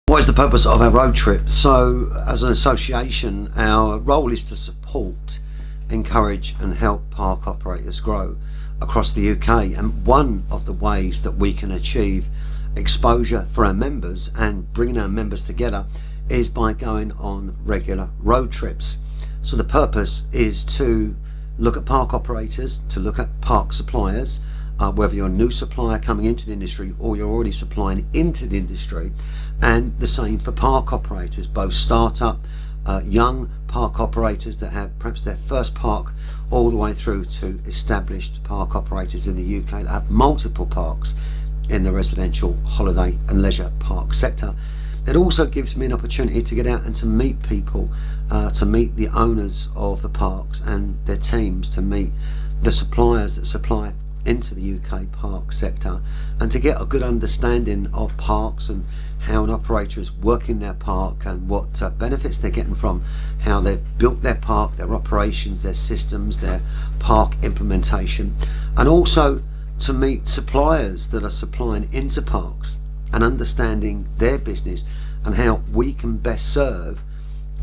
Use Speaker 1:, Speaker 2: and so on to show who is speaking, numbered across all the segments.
Speaker 1: What is the purpose of our road trip? So as an association, our role is to support, encourage and help park operators grow across the UK, and one of the ways that we can achieve exposure for our members and bringing our members together is by going on regular road trips. So the purpose is to look at park operators, to look at park suppliers, whether you're a new supplier coming into the industry or you're already supplying into the industry, and the same for park operators, both startup, young park operators that have perhaps their first park, all the way through to established park operators in the UK that have multiple parks in the residential, holiday and leisure park sector. It also gives me an opportunity to get out and to meet people, to meet the owners of the parks and their teams, to meet the suppliers that supply into the UK park sector, and to get a good understanding of parks and how an operator is working their park and what benefits they're getting from how they've built their park, their operations, their systems, their park implementation, and also to meet suppliers that are supplying into parks and understanding their business and how we can best serve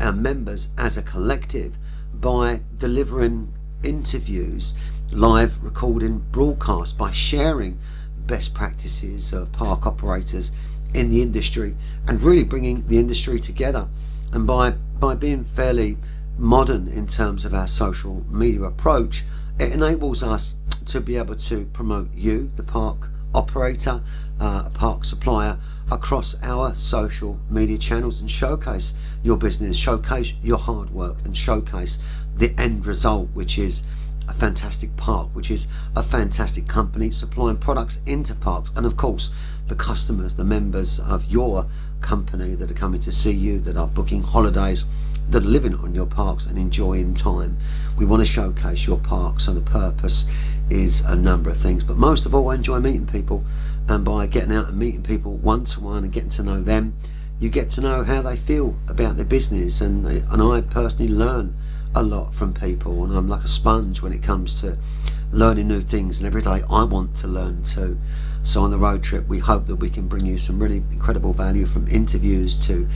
Speaker 1: our members as a collective by delivering interviews, live recording broadcasts, by sharing best practices of park operators in the industry and really bringing the industry together, and by being fairly modern in terms of our social media approach, it enables us to be able to promote you, the park operator, a park supplier, across our social media channels and showcase your business, showcase your hard work and showcase the end result, which is a fantastic park, which is a fantastic company supplying products into parks, and of course the customers, the members of your company that are coming to see you, that are booking holidays, that are living on your parks and enjoying time. We want to showcase your park, so the purpose is a number of things, but most of all I enjoy meeting people, and by getting out and meeting people one-to-one and getting to know them, you get to know how they feel about their business, and I personally learn a lot from people, and I'm like a sponge when it comes to learning new things, and every day I want to learn too. So on the road trip we hope that we can bring you some really incredible value, from interviews to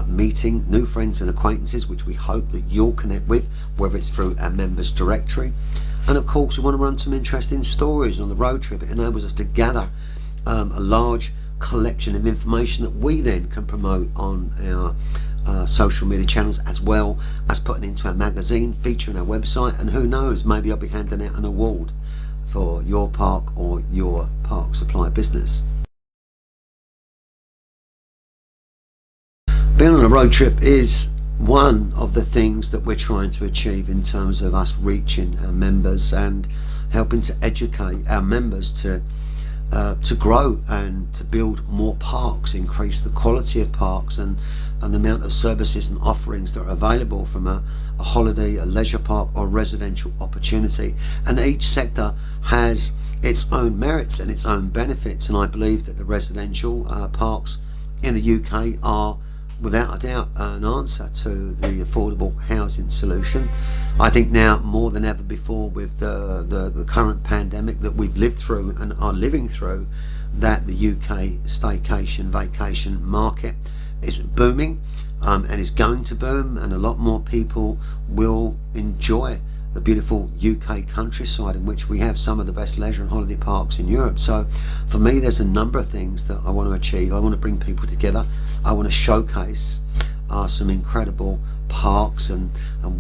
Speaker 1: meeting new friends and acquaintances, which we hope that you'll connect with, whether it's through our members directory. And of course we want to run some interesting stories on the road trip. It enables us to gather a large collection of information that we then can promote on our social media channels, as well as putting into our magazine, featuring our website, and who knows, maybe I'll be handing out an award for your park or your park supply business. Being on a road trip is one of the things that we're trying to achieve in terms of us reaching our members and helping to educate our members to grow and to build more parks, increase the quality of parks and the amount of services and offerings that are available from a holiday, a leisure park or residential opportunity. And each sector has its own merits and its own benefits, and I believe that the residential parks in the UK are without a doubt an answer to the affordable housing solution. I think now more than ever before, with the current pandemic that we've lived through and are living through, that the UK staycation vacation market is booming and is going to boom, and a lot more people will enjoy the beautiful UK countryside, in which we have some of the best leisure and holiday parks in Europe. So for me, there's a number of things that I want to achieve. I want to bring people together. I want to showcase some incredible parks and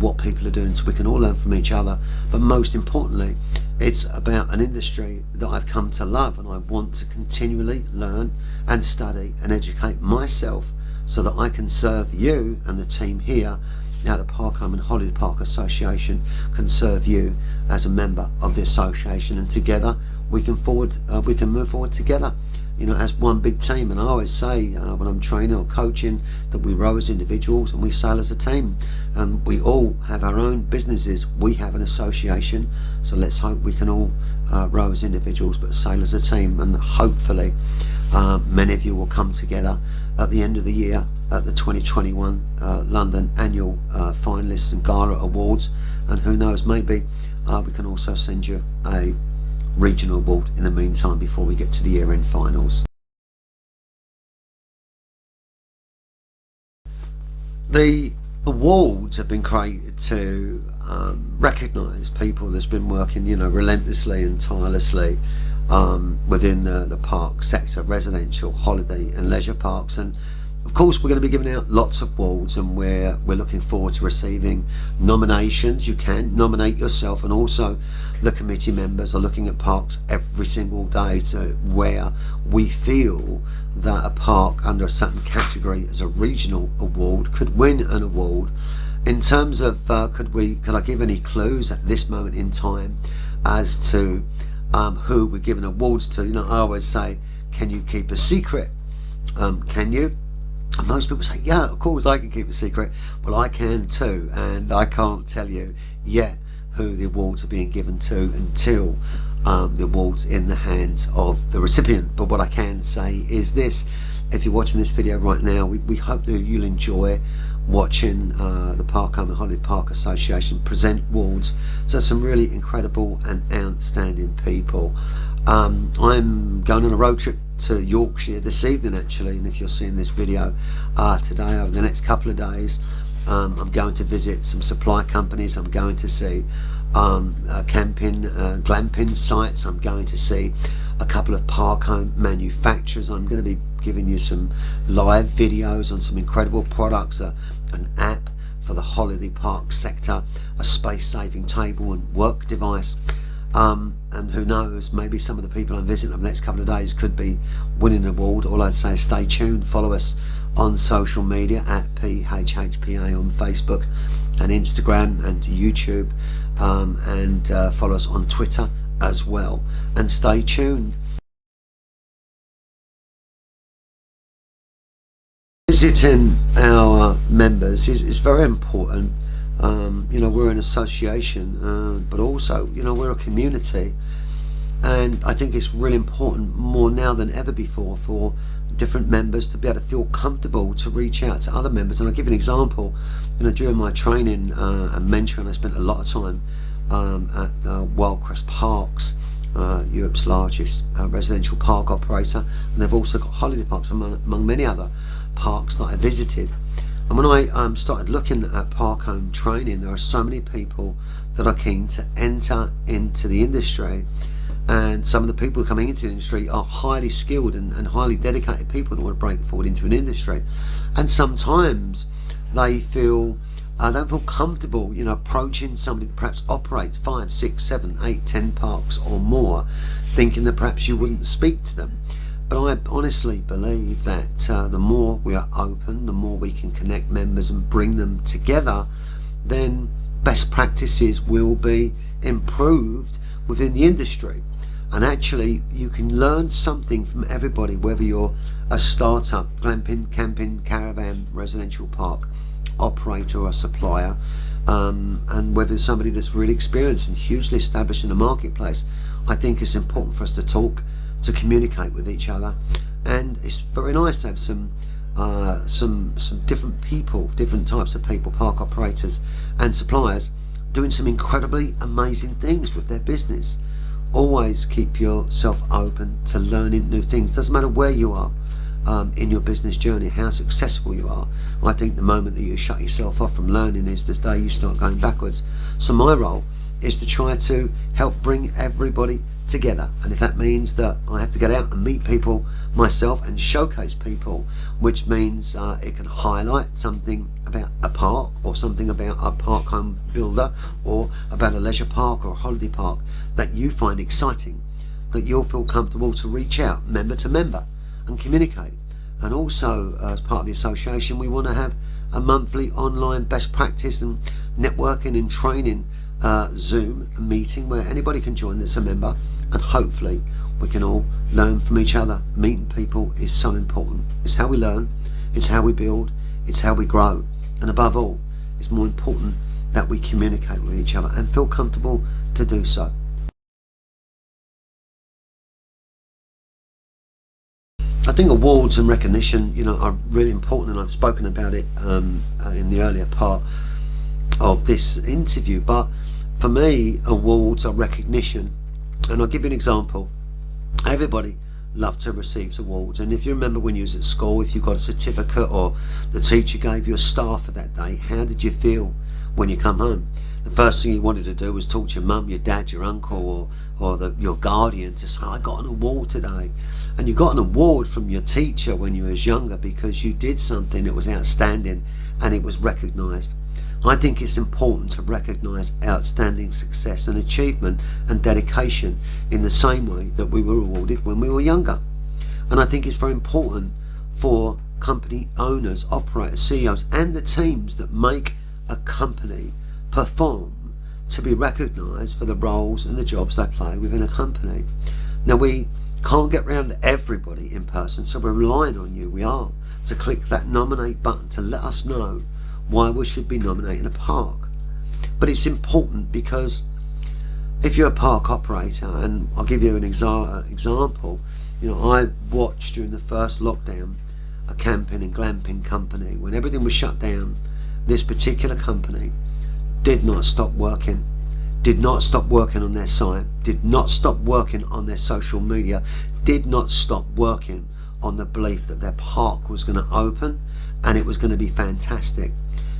Speaker 1: what people are doing, so we can all learn from each other. But most importantly, it's about an industry that I've come to love, and I want to continually learn and study and educate myself so that I can serve you, and the team here now the Park Home and Holiday Park Association can serve you as a member of the association, and together we can move forward together, you know, as one big team. And I always say when I'm training or coaching that we row as individuals and we sail as a team, and we all have our own businesses. We have an association, so let's hope we can all row as individuals but sail as a team, and hopefully many of you will come together at the end of the year at the 2021 London annual finalists and gala awards, and who knows, maybe we can also send you a regional award in the meantime before we get to the year-end finals. The awards have been created to recognise people that's been working, relentlessly and tirelessly within the park sector, residential, holiday and leisure parks. And of course we're going to be giving out lots of awards, and we're looking forward to receiving nominations. You can nominate yourself, and also the committee members are looking at parks every single day to where we feel that a park under a certain category as a regional award could win an award. In terms of could I give any clues at this moment in time as to who we're giving awards to? I always say, can you keep a secret? Can you? And most people say, yeah, of course I can keep a secret. Well, I can too, and I can't tell you yet who the awards are being given to until the awards in the hands of the recipient. But what I can say is this: if you're watching this video right now, we hope that you'll enjoy watching the Park Home and Holiday Park Association present awards to some really incredible and outstanding people. I'm going on a road trip to Yorkshire this evening actually, and if you're seeing this video today, over the next couple of days, I'm going to visit some supply companies. I'm going to see camping, glamping sites. I'm going to see a couple of park home manufacturers. I'm going to be giving you some live videos on some incredible products, an app for the holiday park sector, a space-saving table and work device. And who knows, maybe some of the people I'm visiting over the next couple of days could be winning an award. All I'd say is stay tuned, follow us on social media at PHHPA on Facebook and Instagram and YouTube, and follow us on Twitter as well, and stay tuned. Visiting our members is very important. We're an association, but also, we're a community, and I think it's really important more now than ever before for different members to be able to feel comfortable to reach out to other members. And I'll give you an example. During my training and mentoring, I spent a lot of time at Wildcrest Parks, Europe's largest residential park operator, and they've also got holiday parks among many other parks that I visited. And when I started looking at park home training, there are so many people that are keen to enter into the industry, and some of the people coming into the industry are highly skilled and highly dedicated people that want to break forward into an industry. And sometimes they don't feel comfortable, approaching somebody that perhaps operates 5, 6, 7, 8, 10 parks or more, thinking that perhaps you wouldn't speak to them. But I honestly believe that the more we are open, the more we can connect members and bring them together, then best practices will be improved within the industry. And actually, you can learn something from everybody, whether you're a startup, glamping, camping, caravan, residential park operator or supplier, and whether somebody that's really experienced and hugely established in the marketplace. I think it's important for us to talk, to communicate with each other, and it's very nice to have some different people, different types of people, park operators and suppliers, doing some incredibly amazing things with their business. Always keep yourself open to learning new things. Doesn't matter where you are in your business journey, how successful you are. I think the moment that you shut yourself off from learning is the day you start going backwards. So my role is to try to help bring everybody together, and if that means that I have to get out and meet people myself and showcase people, which means it can highlight something about a park or something about a park home builder or about a leisure park or a holiday park that you find exciting, that you'll feel comfortable to reach out member to member and communicate. And also, as part of the association, we want to have a monthly online best practice and networking and training Zoom meeting where anybody can join that's a member, and hopefully we can all learn from each other. Meeting people is so important. It's how we learn, it's how we build, it's how we grow, and above all, it's more important that we communicate with each other and feel comfortable to do so. I think awards and recognition, are really important, and I've spoken about it in the earlier part of this interview. But for me, awards are recognition, and I'll give you an example. Everybody love to receive awards. And if you remember when you was at school, if you got a certificate or the teacher gave you a star for that day, how did you feel when you come home? The first thing you wanted to do was talk to your mum, your dad, your uncle, or your guardian to say, I got an award today. And you got an award from your teacher when you was younger because you did something that was outstanding and it was recognised. I think it's important to recognise outstanding success and achievement and dedication in the same way that we were awarded when we were younger. And I think it's very important for company owners, operators, CEOs and the teams that make a company perform to be recognised for the roles and the jobs they play within a company. Now, we can't get round to everybody in person, so we're relying on you, we are, to click that nominate button to let us know why we should be nominating a park. But it's important because if you're a park operator, and I'll give you an example, I watched during the first lockdown a camping and glamping company. When everything was shut down, this particular company did not stop working on their site, did not stop working on their social media, did not stop working on the belief that their park was going to open and it was going to be fantastic.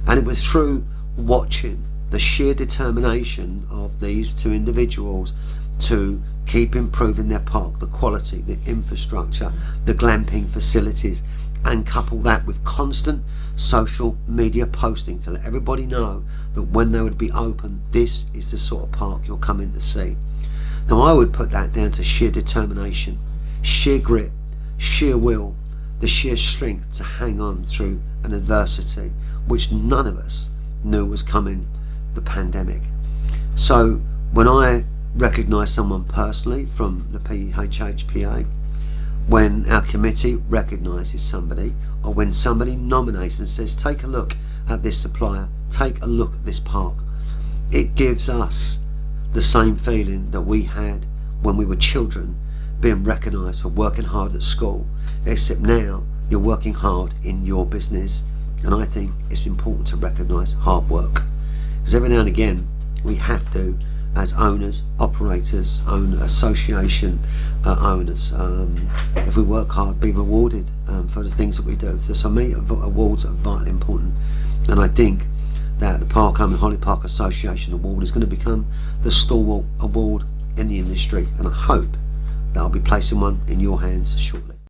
Speaker 1: And it was through watching the sheer determination of these two individuals to keep improving their park, the quality, the infrastructure, the glamping facilities, and couple that with constant social media posting to let everybody know that when they would be open, this is the sort of park you're coming to see. Now, I would put that down to sheer determination, sheer grit, sheer will, the sheer strength to hang on through an adversity which none of us knew was coming, the pandemic. So when I recognise someone personally from the PHHPA, when our committee recognises somebody, or when somebody nominates and says, take a look at this supplier, take a look at this park, it gives us the same feeling that we had when we were children, being recognised for working hard at school, except now you're working hard in your business. And I think it's important to recognise hard work, because every now and again we have to, as owners, operators, association owners, if we work hard, be rewarded for the things that we do. So for me, awards are vitally important, and I think that the Park Home and Holiday Park Association Award is going to become the stalwart award in the industry, and I hope that I'll be placing one in your hands shortly.